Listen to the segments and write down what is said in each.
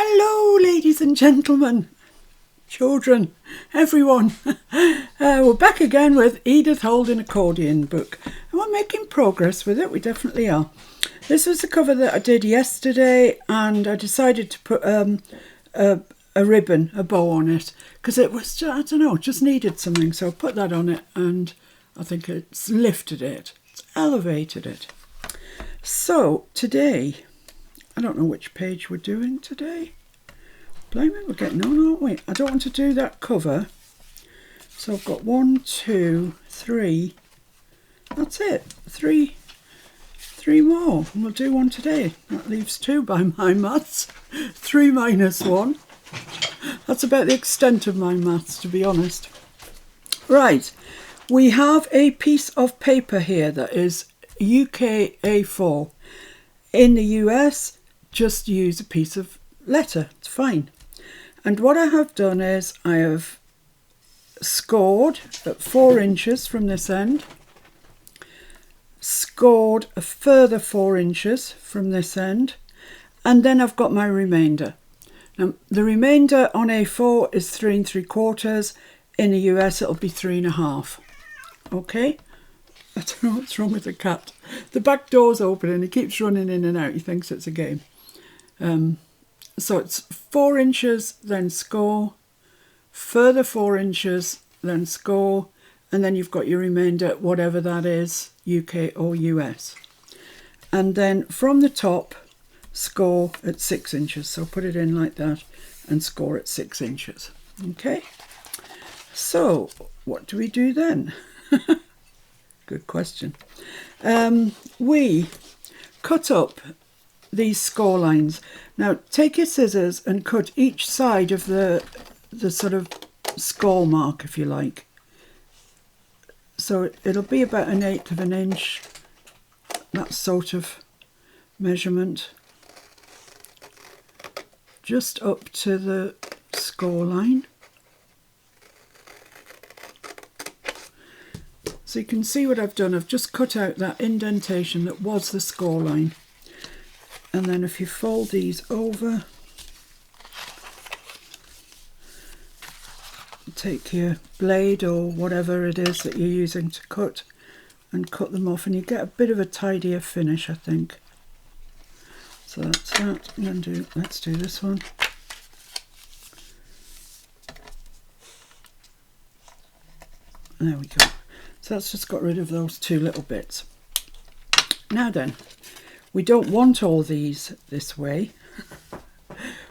Hello, ladies and gentlemen, children, everyone. We're back again with Edith Holden Accordion book. And we're making progress with it, we definitely are. This was the cover that I did yesterday, and I decided to put a ribbon, a bow on it, because it was, I don't know, just needed something. So I put that on it, and I think it's lifted it, it's elevated it. So today, I don't know which page we're doing today. Blimey, we're getting on, aren't we? I don't want to do that cover. So I've got 1, 2, 3. That's it. Three more. And we'll do one today. That leaves 2 by my maths. 3 minus 1. That's about the extent of my maths, to be honest. Right. We have a piece of paper here that is UK A4. In the US, just use a piece of letter, it's fine. And what I have done is I have scored at 4 inches from this end, scored a further 4 inches from this end, and then I've got my remainder. Now the remainder on A4 is 3 3/4. In the US it'll be 3 1/2. Okay? I don't know what's wrong with the cat. The back door's open and he keeps running in and out. He thinks it's a game. So it's 4 inches, then score, further 4 inches, then score, and then you've got your remainder, whatever that is, UK or US. And then from the top, score at 6 inches. So put it in like that and score at 6 inches. Okay? So what do we do then? Good question. We cut up these score lines. Now take your scissors and cut each side of the sort of score mark, if you like. So it'll be about 1/8 of an inch, that sort of measurement, just up to the score line. So you can see what I've done. I've just cut out that indentation that was the score line. And then if you fold these over, take your blade or whatever it is that you're using to cut and cut them off, and you get a bit of a tidier finish, I think. So that's that. And then let's do this one. There we go. So that's just got rid of those 2 little bits. Now then, we don't want all these this way.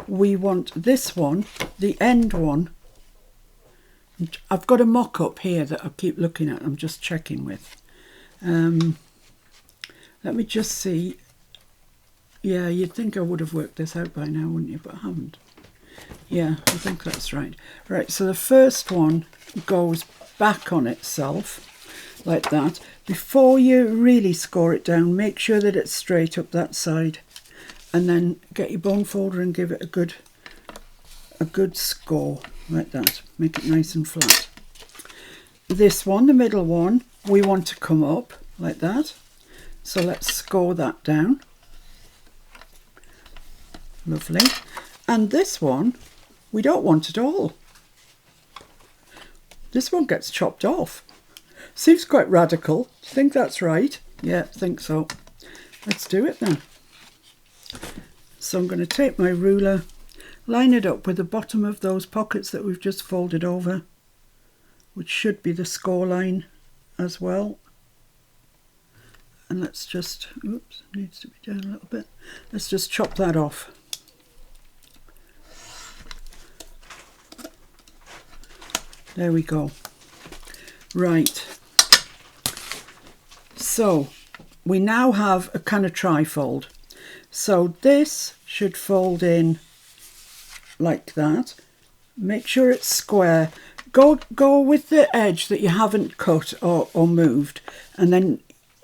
We want this one, the end one. I've got a mock-up here that I keep looking at, I'm just checking with. Let me just see. Yeah, you'd think I would have worked this out by now, wouldn't you? But I haven't. Yeah, I think that's right. Right, so the first one goes back on itself, like that. Before you really score it down, make sure that it's straight up that side, and then get your bone folder and give it a good score, like that. Make it nice and flat. This one, the middle one, we want to come up like that. So let's score that down. Lovely. And this one, we don't want at all. This one gets chopped off. Seems quite radical. Do you think that's right? Yeah, I think so. Let's do it then. So I'm going to take my ruler, line it up with the bottom of those pockets that we've just folded over, which should be the score line as well. And let's just, oops, needs to be down a little bit. Let's just chop that off. There we go. Right. So we now have a kind of trifold. So this should fold in like that. Make sure it's square. Go with the edge that you haven't cut or moved, and then,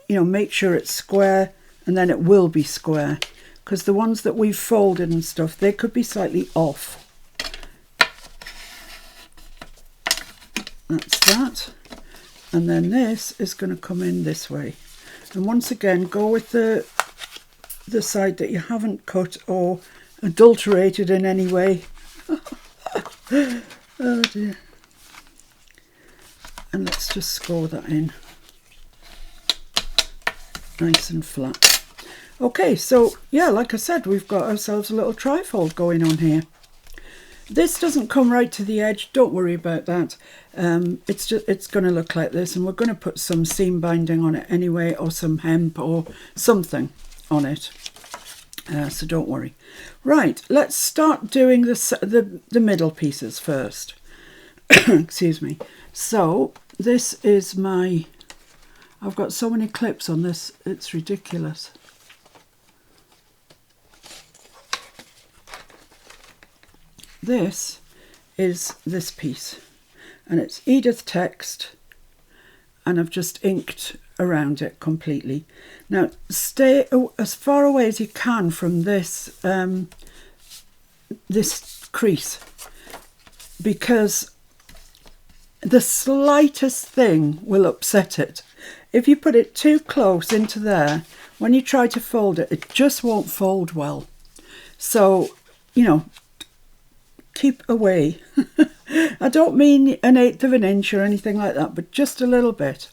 you know, make sure it's square, and then it will be square, because the ones that we've folded and stuff, they could be slightly off. That's that. And then this is going to come in this way. And once again, go with the side that you haven't cut or adulterated in any way. Oh dear. And let's just score that in nice and flat. Okay, so yeah, like I said, we've got ourselves a little trifold going on here. This doesn't come right to the edge, don't worry about that. It's going to look like this, and we're going to put some seam binding on it anyway, or some hemp or something on it. So don't worry. Right, let's start doing the middle pieces first. Excuse me. So this is I've got so many clips on this, it's ridiculous. This is this piece, and it's Edith text, and I've just inked around it completely. Now stay as far away as you can from this this crease, because the slightest thing will upset it. If you put it too close into there, when you try to fold it, it just won't fold well. So, you know, keep away. I don't mean 1/8 of an inch or anything like that, but just a little bit.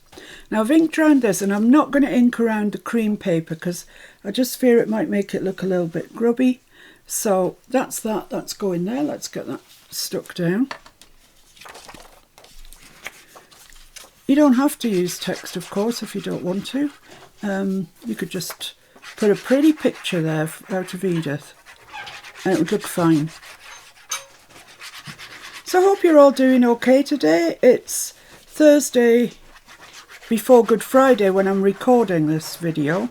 Now I've inked around this, and I'm not going to ink around the cream paper because I just fear it might make it look a little bit grubby. So that's going there. Let's get that stuck down. You don't have to use text, of course, if you don't want to. You could just put a pretty picture there out of Edith, and it would look fine. So I hope you're all doing okay today. It's Thursday before Good Friday when I'm recording this video.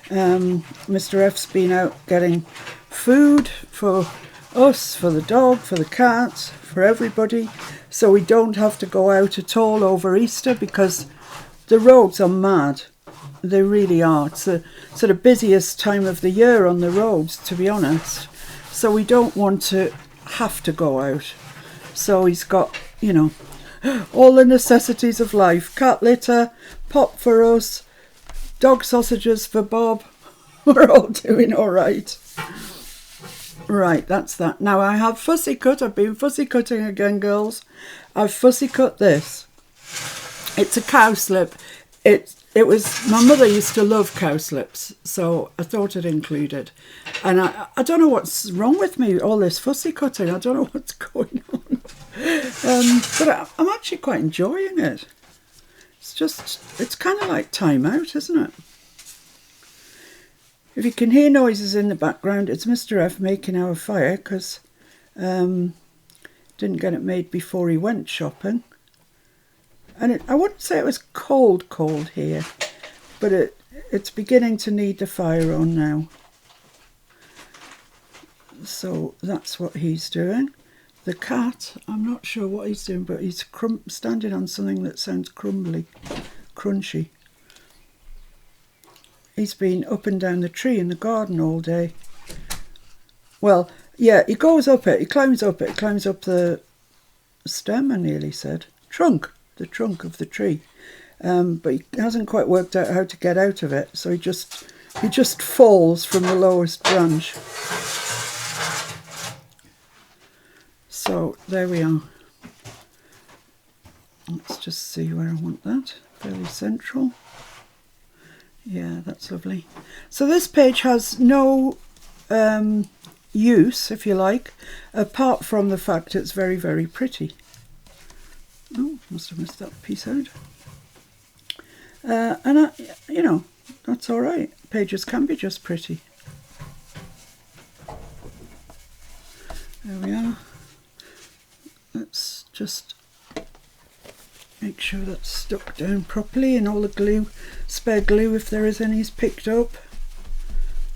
Mr. F's been out getting food for us, for the dog, for the cat, for everybody, so we don't have to go out at all over Easter, because the roads are mad. They really are. It's the sort of busiest time of the year on the roads, to be honest, so we don't want to have to go out. So he's got, you know, all the necessities of life: cat litter, pop for us, dog sausages for Bob. We're all doing all right. Right, that's that. Now I have fussy cut. I've been fussy cutting again, girls. I've fussy cut this. It's a cowslip. It was, my mother used to love cowslips, so I thought I'd include it. And I don't know what's wrong with me, all this fussy cutting. I don't know what's going on. But I'm actually quite enjoying it. It's kind of like time out, isn't it? If you can hear noises in the background, it's Mr. F making our fire, because didn't get it made before he went shopping. And I wouldn't say it was cold here, but it's beginning to need the fire on now. So that's what he's doing. The cat, I'm not sure what he's doing, but he's standing on something that sounds crunchy. He's been up and down the tree in the garden all day. Well, yeah, he goes up it, he climbs up the stem, I nearly said. The trunk of the tree. But he hasn't quite worked out how to get out of it, so he just falls from the lowest branch. So there we are. Let's just see where I want that. Fairly central. Yeah, that's lovely. So this page has no use, if you like, apart from the fact it's very, very pretty. Oh, must have missed that piece out. And you know, that's all right. Pages can be just pretty. There we are. Let's just make sure that's stuck down properly, and all the glue, spare glue if there is any, is picked up.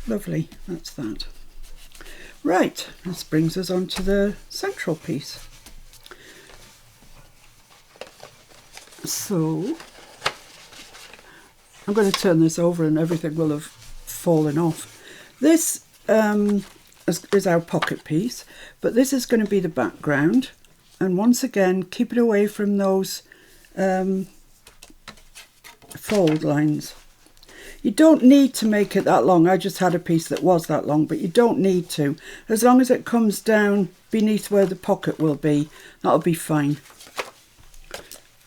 Lovely, that's that. Right, this brings us on to the central piece. So I'm going to turn this over and everything will have fallen off. This is our pocket piece, but this is going to be the background. And once again, keep it away from those fold lines. You don't need to make it that long. I just had a piece that was that long, but you don't need to. As long as it comes down beneath where the pocket will be, that'll be fine.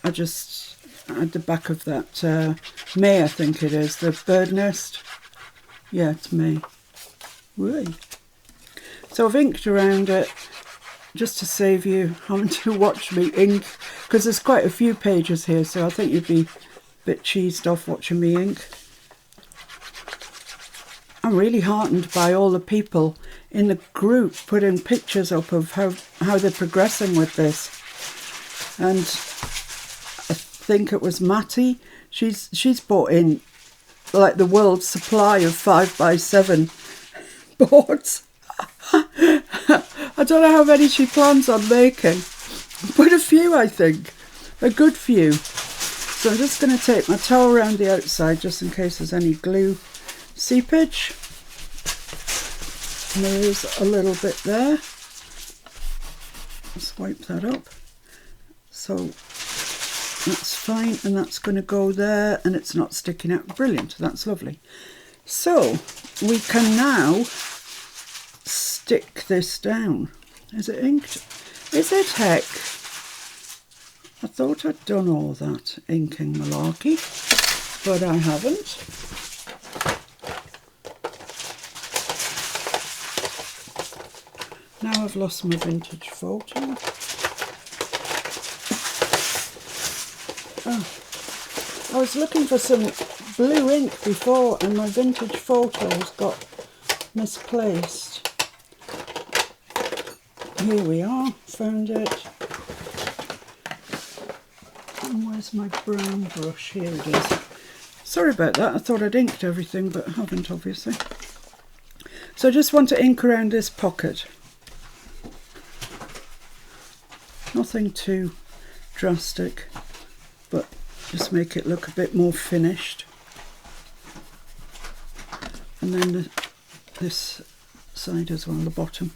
I just at the back of that May, I think it is, the bird nest. Yeah, it's May. Whee. So I've inked around it just to save you having to watch me ink, because there's quite a few pages here, so I think you'd be a bit cheesed off watching me ink. I'm really heartened by all the people in the group putting pictures up of how they're progressing with this. And I think it was Matty. She's bought in like the world's supply of 5x7 boards. I don't know how many she plans on making, but a few, I think. A good few. So I'm just going to take my towel around the outside just in case there's any glue seepage. And there is a little bit there. Just wipe that up. So that's fine, and that's going to go there, and it's not sticking out. Brilliant, that's lovely. So we can now stick this down. Is it inked? Is it, heck? I thought I'd done all that inking malarkey, but I haven't. Now I've lost my vintage photo. Oh, I was looking for some blue ink before and my vintage photos got misplaced. Here we are, found it. And where's my brown brush? Here it is. Sorry about that, I thought I'd inked everything, but I haven't, obviously. So I just want to ink around this pocket. Nothing too drastic, but just make it look a bit more finished. And then this side as well, the bottom.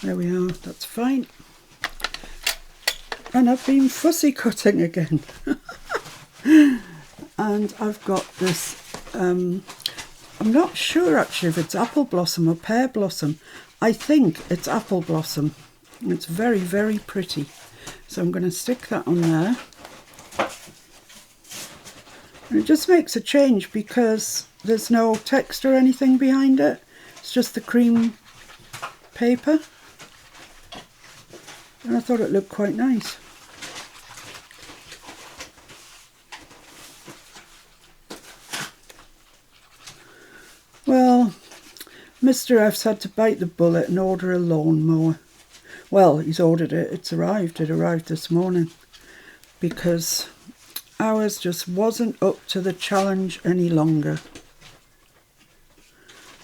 There we are, that's fine. And I've been fussy cutting again. And I've got this, I'm not sure actually if it's apple blossom or pear blossom. I think it's apple blossom. It's very, very pretty. So I'm going to stick that on there. And it just makes a change because there's no text or anything behind it. It's just the cream paper. And I thought it looked quite nice. Well, Mr. F's had to bite the bullet and order a lawnmower. Well, he's ordered it. It's arrived. It arrived this morning because ours just wasn't up to the challenge any longer.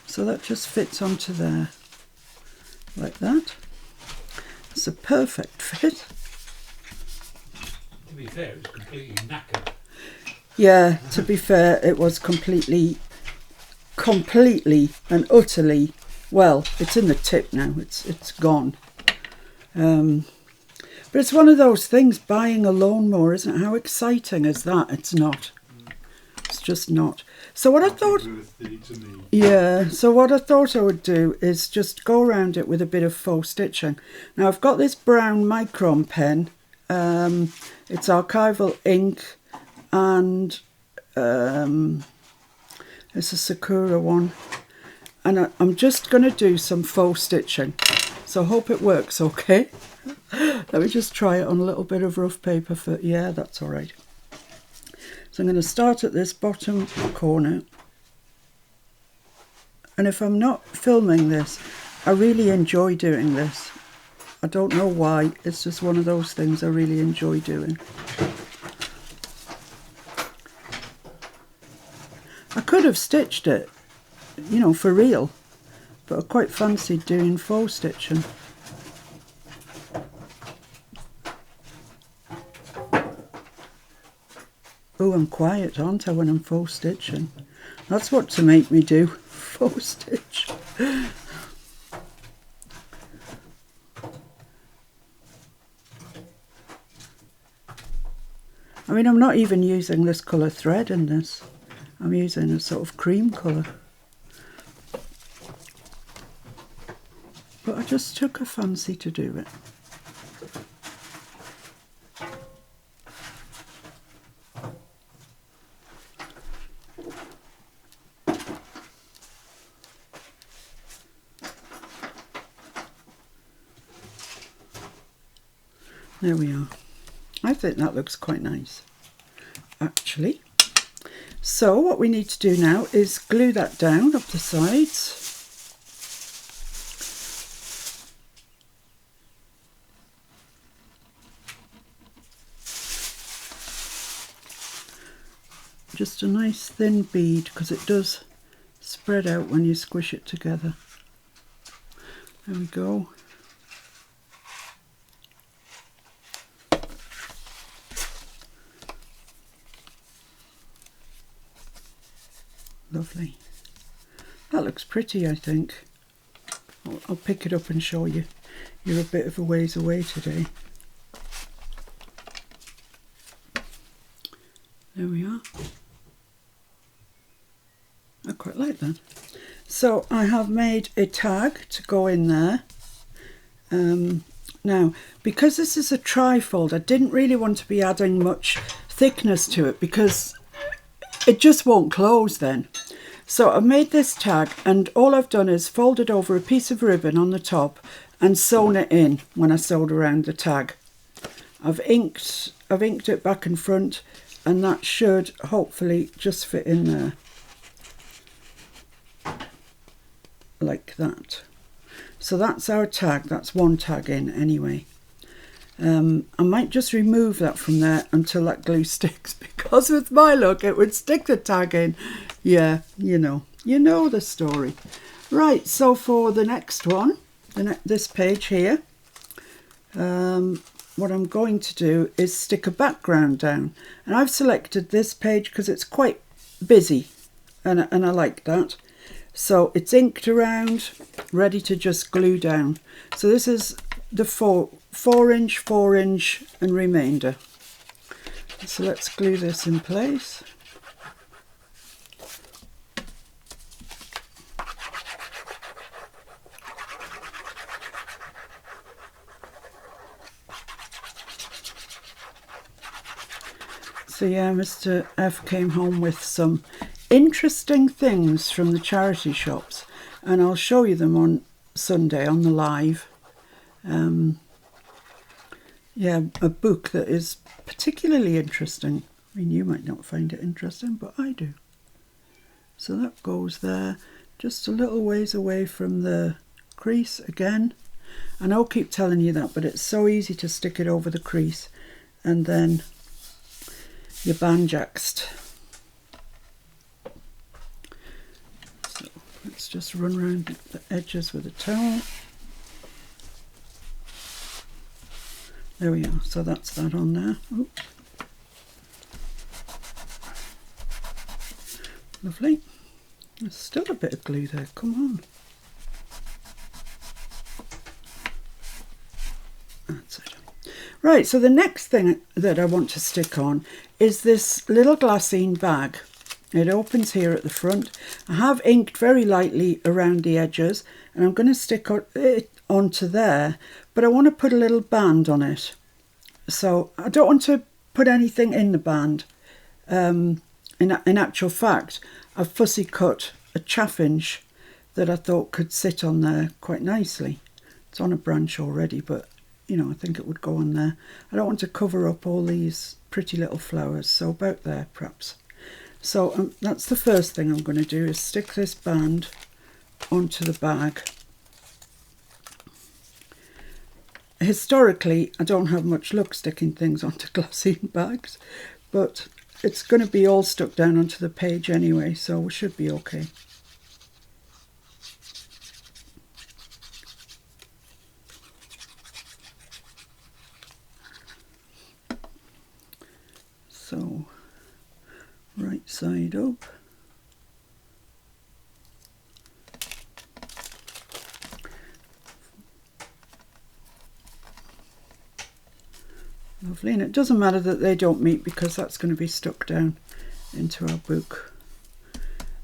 So that just fits onto there like that. It's a perfect fit. To be fair, it's completely knackered. Yeah, to be fair, it was completely and utterly, well, it's in the tip now. It's gone. But it's one of those things, buying a lawnmower, isn't it? How exciting is that? It's not. It's just not. So what I thought, yeah, so what I thought I would do is just go around it with a bit of faux stitching. Now I've got this brown micron pen. It's archival ink, and it's a Sakura one. And I'm just going to do some faux stitching. So I hope it works okay. Let me just try it on a little bit of rough paper for, yeah, that's all right. So I'm going to start at this bottom corner. And if I'm not filming this, I really enjoy doing this. I don't know why, it's just one of those things I really enjoy doing. I could have stitched it, you know, for real, but I quite fancied doing faux stitching. Oh, I'm quiet, aren't I, when I'm faux stitching? That's what to make me do, faux stitch. I mean, I'm not even using this colour thread in this. I'm using a sort of cream colour. But I just took a fancy to do it. There we are. I think that looks quite nice, actually. So what we need to do now is glue that down up the sides. Just a nice thin bead, because it does spread out when you squish it together. There we go. Lovely. That looks pretty, I think. I'll pick it up and show you. You're a bit of a ways away today. There we are. I quite like that. So I have made a tag to go in there. Now, because this is a trifold, I didn't really want to be adding much thickness to it because it just won't close then. So I made this tag, and all I've done is folded over a piece of ribbon on the top and sewn it in when I sewed around the tag. I've inked it back and front, and that should hopefully just fit in there. Like that. So that's our tag. That's one tag in anyway. I might just remove that from there until that glue sticks, because with my luck it would stick the tag in. Yeah, you know the story. Right, so for the next one, this page here, what I'm going to do is stick a background down, and I've selected this page because it's quite busy, and I like that. So it's inked around, ready to just glue down. So this is the 4-inch, 4-inch and remainder. So let's glue this in place. So yeah, Mr. F came home with some interesting things from the charity shops, and I'll show you them on Sunday on the live. Yeah, a book that is particularly interesting. I mean, you might not find it interesting, but I do. So that goes there, just a little ways away from the crease again. I know I keep telling you that, but it's so easy to stick it over the crease and then you're banjaxed. So let's just run around the edges with a towel. There we are, so that's that on there. Oops. Lovely. There's still a bit of glue there, come on. That's it. Right, so the next thing that I want to stick on is this little glassine bag. It opens here at the front. I have inked very lightly around the edges, and I'm going to stick it onto there, but I want to put a little band on it. So I don't want to put anything in the band. In actual fact, I've fussy cut a chaffinch that I thought could sit on there quite nicely. It's on a branch already, but you know, I think it would go on there. I don't want to cover up all these pretty little flowers, so about there perhaps. So that's the first thing I'm going to do, is stick this band onto the bag. Historically, I don't have much luck sticking things onto glassine bags, but it's going to be all stuck down onto the page anyway, so we should be okay. So, right side up. Lovely, and it doesn't matter that they don't meet because that's going to be stuck down into our book.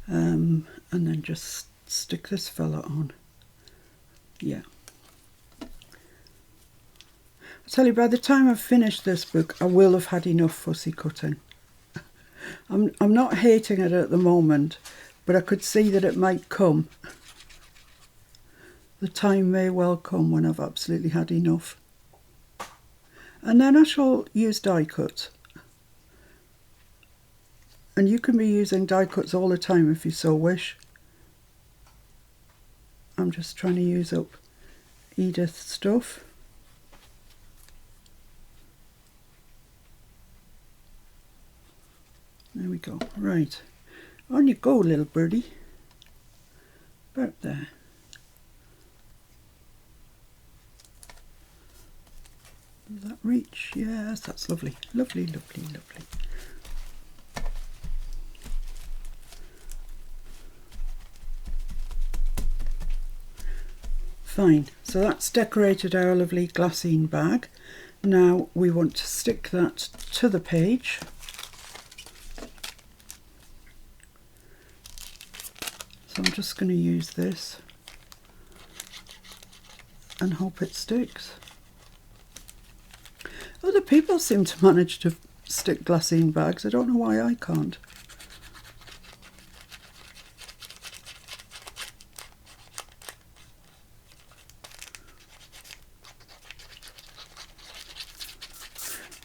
and then just stick this fella on. Yeah. I tell you, by the time I've finished this book, I will have had enough fussy cutting. I'm not hating it at the moment, but I could see that it might come. The time may well come when I've absolutely had enough. And then I shall use die cuts. And you can be using die cuts all the time if you so wish. I'm just trying to use up Edith's stuff. There we go. Right. On you go, little birdie. About there. Does that reach? Yes, that's lovely. Lovely, lovely, lovely. Fine. So that's decorated our lovely glassine bag. Now we want to stick that to the page. So I'm just going to use this and hope it sticks. Other people seem to manage to stick glassine bags. I don't know why I can't.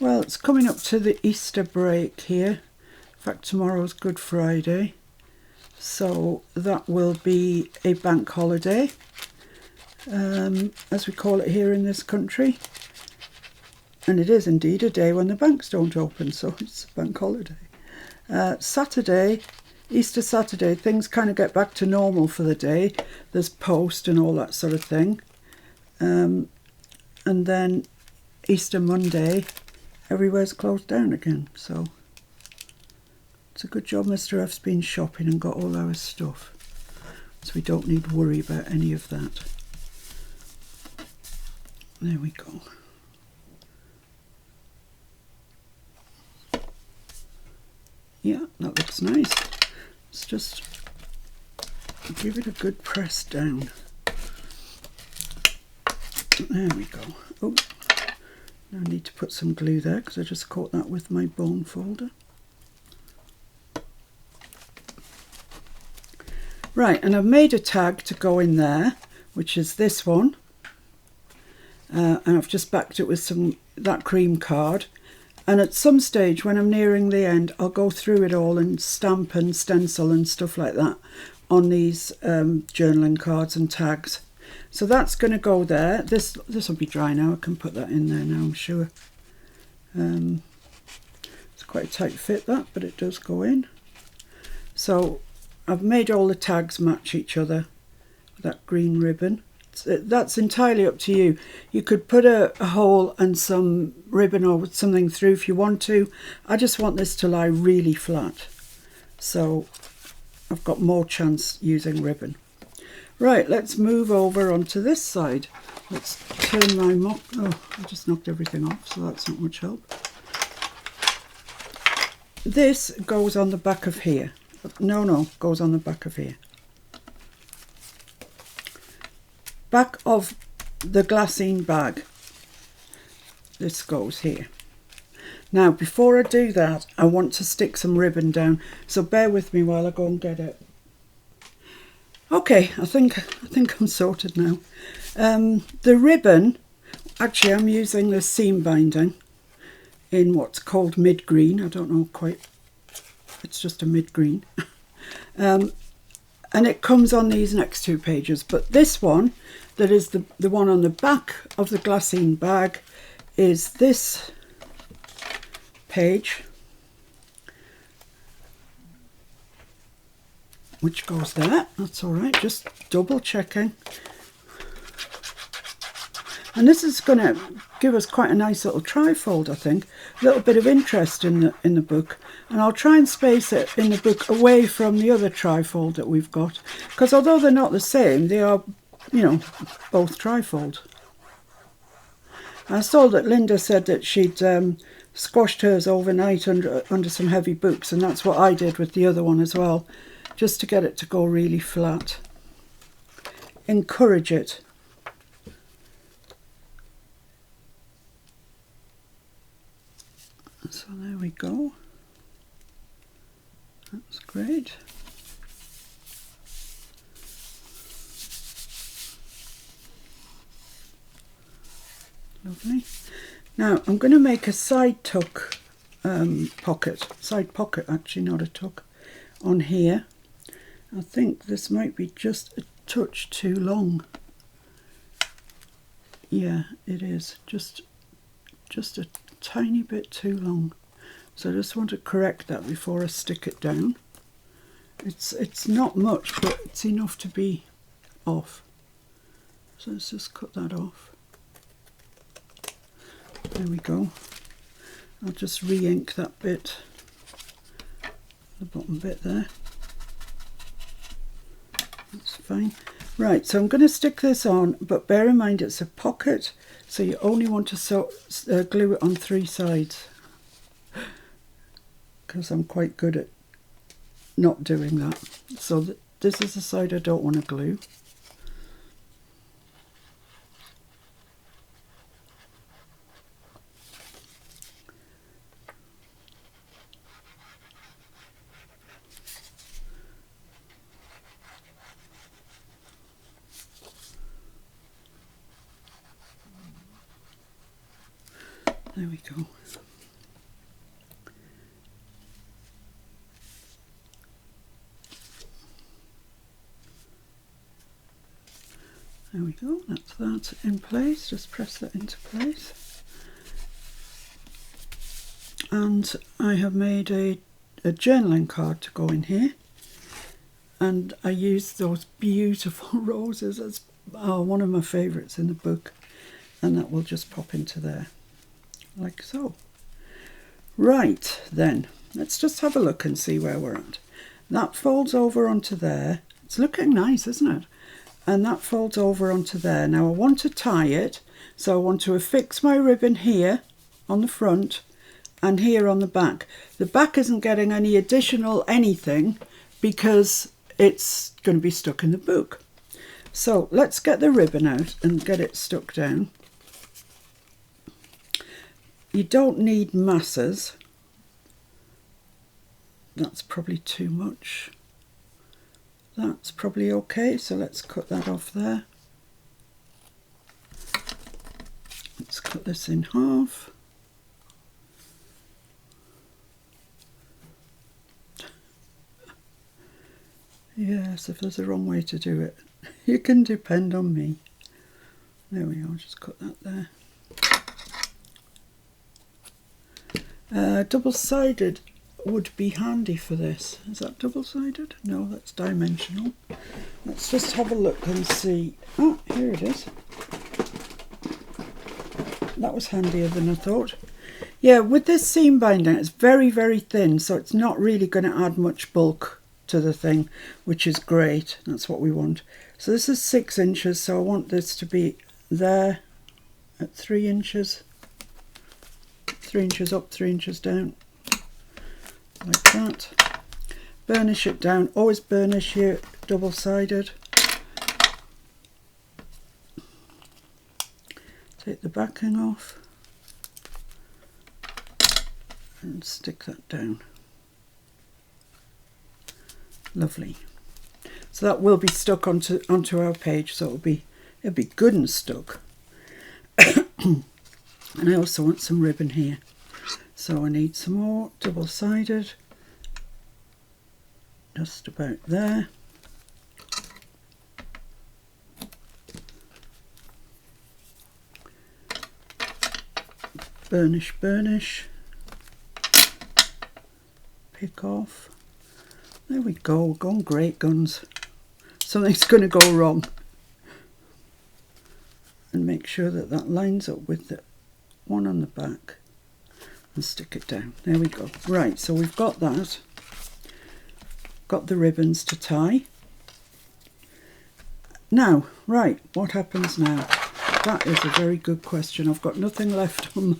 Well, it's coming up to the Easter break here. In fact, tomorrow's Good Friday. So that will be a bank holiday, as we call it here in this country. And it is indeed a day when the banks don't open, so it's a bank holiday. Saturday, Easter Saturday, things kind of get back to normal for the day. There's post and all that sort of thing. And then Easter Monday, everywhere's closed down again, so it's a good job Mr. F's been shopping and got all our stuff, so we don't need to worry about any of that. There we go. Yeah, that looks nice. Let's just give it a good press down. There we go. Oh, now I need to put some glue there because I just caught that with my bone folder. Right, and I've made a tag to go in there, which is this one. And I've just backed it with that cream card. And at some stage when I'm nearing the end, I'll go through it all and stamp and stencil and stuff like that on these journaling cards and tags. So that's going to go there. This will be dry now. I can put that in there now, I'm sure. It's quite a tight fit, that, but it does go in. So I've made all the tags match each other with that green ribbon. That's entirely up to you. You could put a hole and some ribbon or something through if you want to. I just want this to lie really flat, so I've got more chance using ribbon. Right, let's move over onto this side. Let's turn my mock. Oh, I just knocked everything off, so that's not much help. This goes on the back of here. No, goes on the back of here. Back of the glassine bag. This goes here. Now, before I do that, I want to stick some ribbon down, so bear with me while I go and get it. Okay, I think I'm sorted now. The ribbon, actually I'm using the seam binding in what's called mid-green. I don't know quite, it's just a mid-green. And it comes on these next two pages, but this one, that is the one on the back of the glassine bag, is this page, which goes there. That's all right, just double checking. And this is going to give us quite a nice little trifold, I think. A little bit of interest in the book. And I'll try and space it in the book away from the other trifold that we've got. Because although they're not the same, they are, you know, both trifold. I saw that Linda said that she'd squashed hers overnight under some heavy books. And that's what I did with the other one as well. just to get it to go really flat. Encourage it. So there we go. That's great. Lovely. Now I'm going to make a side tuck side pocket actually, not a tuck, on here. I think this might be just a touch too long. Yeah, it is just a tiny bit too long. So I just want to correct that before I stick it down. It's not much, but it's enough to be off. So let's just cut that off. There we go. I'll just re-ink that bit, the bottom bit there. That's fine. Right, so I'm going to stick this on, but bear in mind it's a pocket, so you only want to glue it on 3 sides, because I'm quite good at not doing that. So this is the side I don't want to glue. There we go. There we go, that's that in place. Just press that into place. And I have made a journaling card to go in here. And I used those beautiful roses. That's one of my favourites in the book. And that will just pop into there, like so. Right, then, let's just have a look and see where we're at. That folds over onto there. It's looking nice, isn't it? And that folds over onto there. Now I want to tie it, so I want to affix my ribbon here on the front and here on the back. The back isn't getting any additional anything because it's going to be stuck in the book. So let's get the ribbon out and get it stuck down. You don't need masses. That's probably too much. That's probably okay, so let's cut that off there. Let's cut this in half. Yes, if there's a wrong way to do it, you can depend on me. There we go, just cut that there. Double-sided would be handy for this. Is that double-sided? No, that's dimensional. Let's just have a look and see. Oh, here it is. That was handier than I thought. Yeah, with this seam binding, it's very, very thin, so it's not really going to add much bulk to the thing, which is great. That's what we want. So this is 6 inches, so I want this to be there at 3 inches. 3 inches up, 3 inches down, like that. Burnish it down. Always burnish your double-sided. Take the backing off and stick that down. Lovely. So that will be stuck onto our page, so it'll be good and stuck. And I also want some ribbon here, so I need some more double-sided, just about there. Burnish, burnish, pick off. There we go, we're going great guns. Something's going to go wrong. And make sure that that lines up with the one on the back and stick it down. There we go. Right, so we've got that. Got the ribbons to tie. Now, right, what happens now? That is a very good question. I've got nothing left on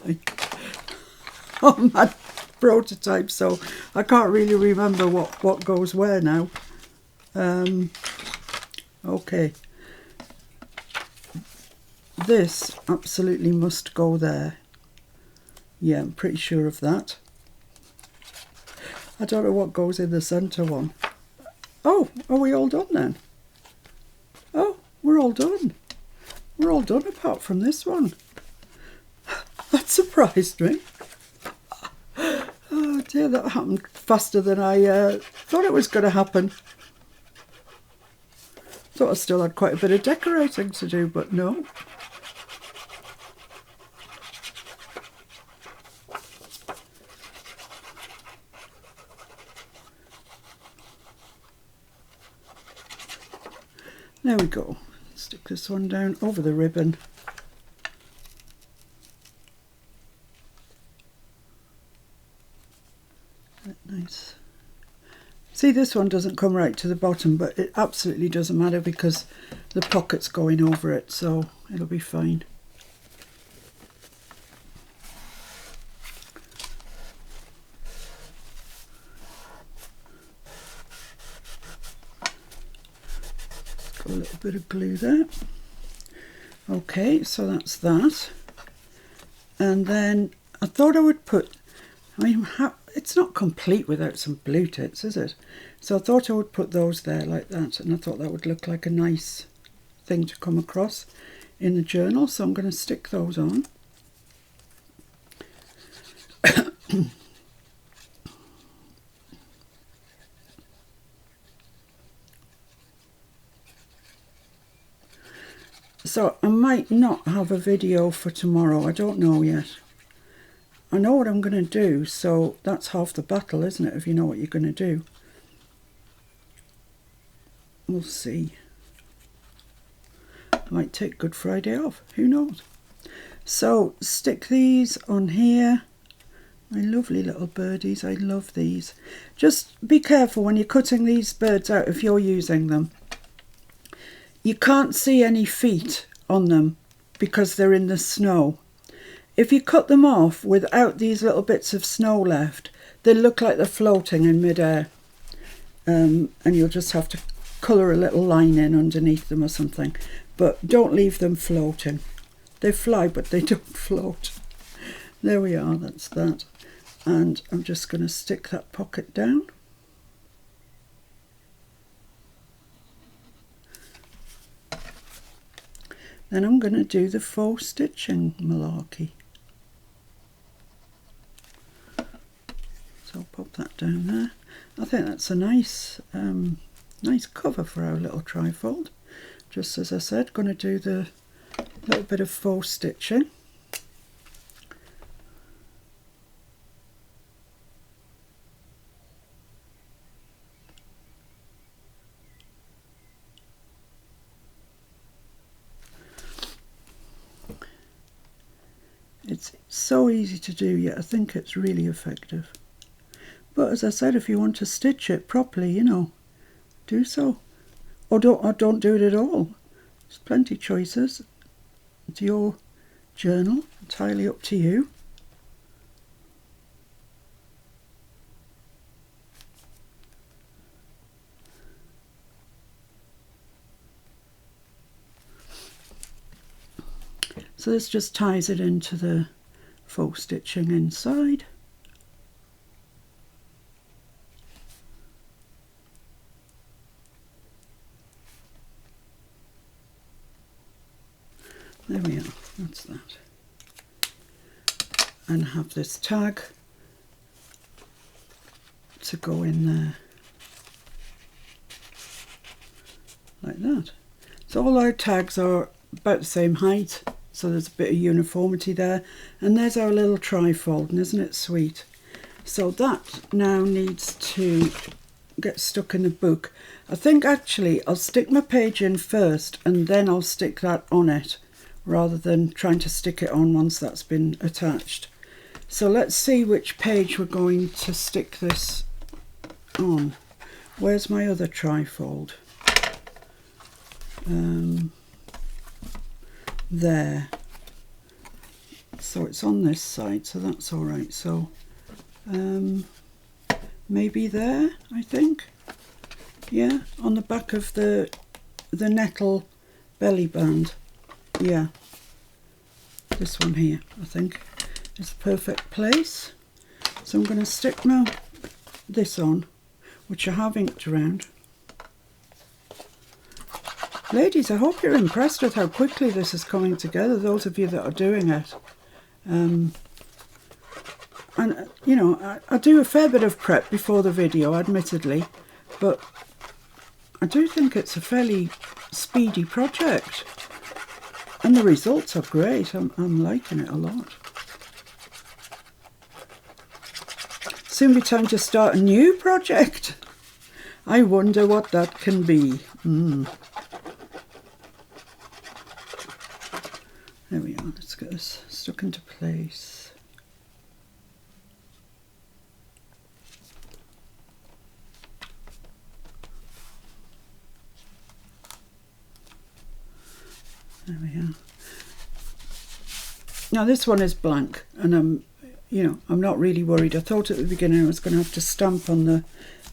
my prototype, so I can't really remember what goes where now. Okay. This absolutely must go there. Yeah, I'm pretty sure of that. I don't know what goes in the centre one. Oh, are we all done then? Oh, we're all done. We're all done apart from this one. That surprised me. Oh dear, that happened faster than I thought it was going to happen. Thought I still had quite a bit of decorating to do, but no. There we go. Stick this one down over the ribbon. Nice. See, this one doesn't come right to the bottom, but it absolutely doesn't matter because the pocket's going over it, so it'll be fine. Got a little bit of glue there. Okay, so that's that. And then I thought I would put, it's not complete without some blue tits, is it? So I thought I would put those there like that, and I thought that would look like a nice thing to come across in the journal, so I'm going to stick those on. So I might not have a video for tomorrow, I don't know yet. I know what I'm going to do, so that's half the battle, isn't it, if you know what you're going to do. We'll see. I might take Good Friday off, who knows. So stick these on here. My lovely little birdies, I love these. Just be careful when you're cutting these birds out if you're using them. You can't see any feet on them because they're in the snow. If you cut them off without these little bits of snow left, they look like they're floating in midair. And you'll just have to colour a little line in underneath them or something. But don't leave them floating. They fly, but they don't float. There we are, that's that. And I'm just going to stick that pocket down. Then I'm going to do the faux stitching malarkey. So I'll pop that down there. I think that's a nice nice cover for our little trifold. Just as I said, going to do the little bit of faux stitching. It's so easy to do, yet I think it's really effective. But as I said, if you want to stitch it properly, you know, do so. Or don't do it at all. There's plenty of choices. It's your journal, entirely up to you. So this just ties it into the faux stitching inside. There we are, that's that. And have this tag to go in there. Like that. So all our tags are about the same height. So there's a bit of uniformity there. And there's our little trifold, and isn't it sweet? So that now needs to get stuck in the book. I think actually I'll stick my page in first and then I'll stick that on it, rather than trying to stick it on once that's been attached. So let's see which page we're going to stick this on. Where's my other trifold? There. So it's on this side, so that's all right. So maybe there, I think. Yeah, on the back of the nettle belly band. Yeah, this one here, I think, is the perfect place. So I'm going to stick now this on, which I have inked around. Ladies, I hope you're impressed with how quickly this is coming together, those of you that are doing it. And, you know, I do a fair bit of prep before the video, admittedly, but I do think it's a fairly speedy project. And the results are great. I'm liking it a lot. Soon be time to start a new project. I wonder what that can be. There we are. Let's get this stuck into place. There we are. Now this one is blank, and I'm not really worried. I thought at the beginning I was going to have to stamp on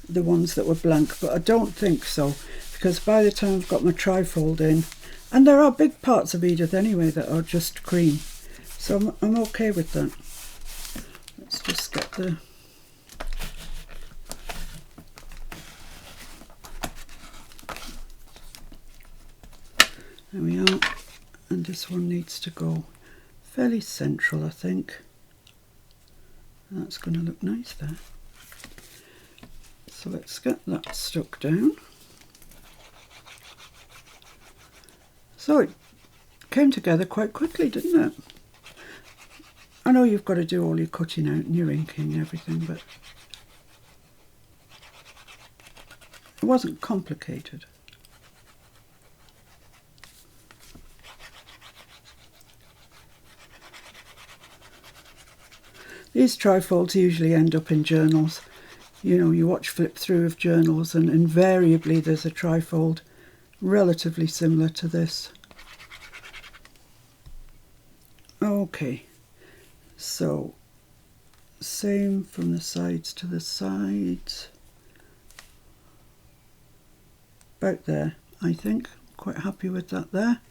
the ones that were blank, but I don't think so, because by the time I've got my trifold in, and there are big parts of Edith anyway that are just cream, so I'm okay with that. Let's just get the... There we are, and this one needs to go fairly central, I think. That's going to look nice there. So let's get that stuck down. So it came together quite quickly, didn't it? I know you've got to do all your cutting out and your inking and everything, but it wasn't complicated. These trifolds usually end up in journals. You know, you watch flip through of journals and invariably there's a trifold relatively similar to this. Okay, so same from the sides to the sides. About there, I think. Quite happy with that there.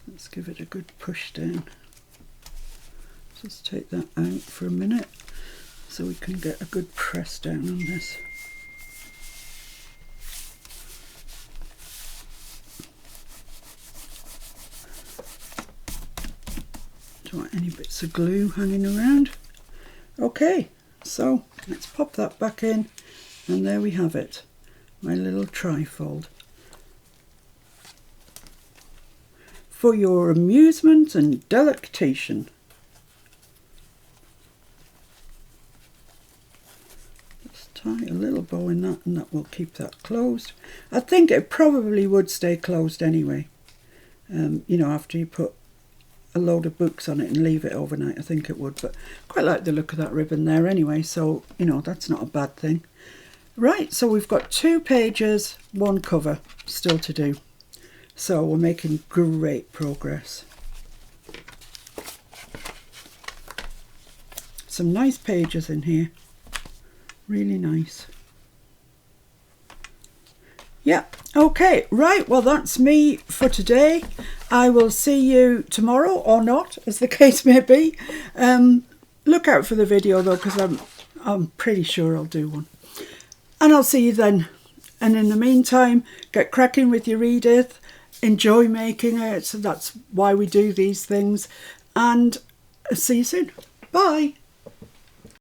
Let's give it a good push down. Just take that out for a minute so we can get a good press down on this. Don't want any bits of glue hanging around. Okay, so let's pop that back in, and there we have it, my little trifold. For your amusement and delectation. Let's tie a little bow in that, and that will keep that closed. I think it probably would stay closed anyway. You know, after you put a load of books on it and leave it overnight, I think it would. But quite like the look of that ribbon there anyway, so, you know, that's not a bad thing. Right, so we've got 2 pages, 1 cover still to do. So we're making great progress. Some nice pages in here. Really nice. Yeah, okay, right, well that's me for today. I will see you tomorrow, or not, as the case may be. Look out for the video though, because I'm pretty sure I'll do one. And I'll see you then. And in the meantime, get cracking with your Edith. Enjoy making it, so that's why we do these things, and see you soon. Bye.